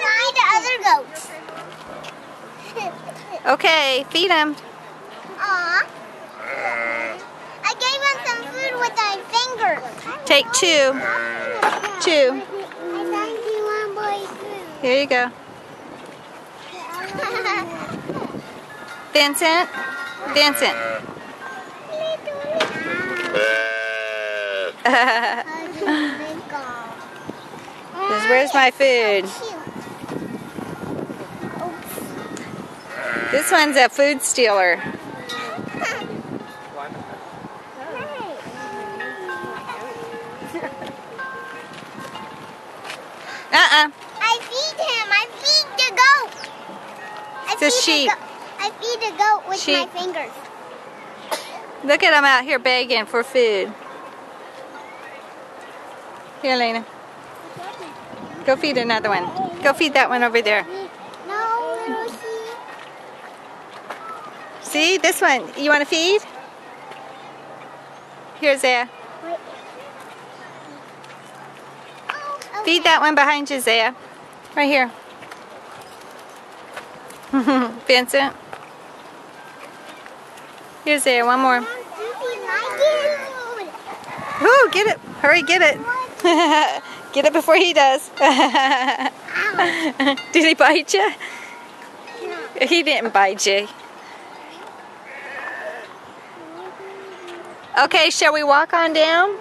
feed the other goats. Okay, feed him. Aw. I gave him some food with my fingers. Take two. Two. I thank you, one boy food. Here you go. Vincent. Vincent. Where's my food? This one's a food stealer. I feed him. I feed the goat. It's a sheep. I feed the goat with Sheep. my fingers. Look at him out here begging for food. Here, Lena. Go feed another one. Go feed that one over there. No, little sheep. See, this one. You want to feed? Here, Zaya. Wait. Oh, okay. Feed that one behind you, Zaya. Right here. Vincent. Here's Zaya, one more. Ooh, get it. Hurry, get it. Get it before he does. Did he bite you? No. He didn't bite you. Okay, shall we walk on down?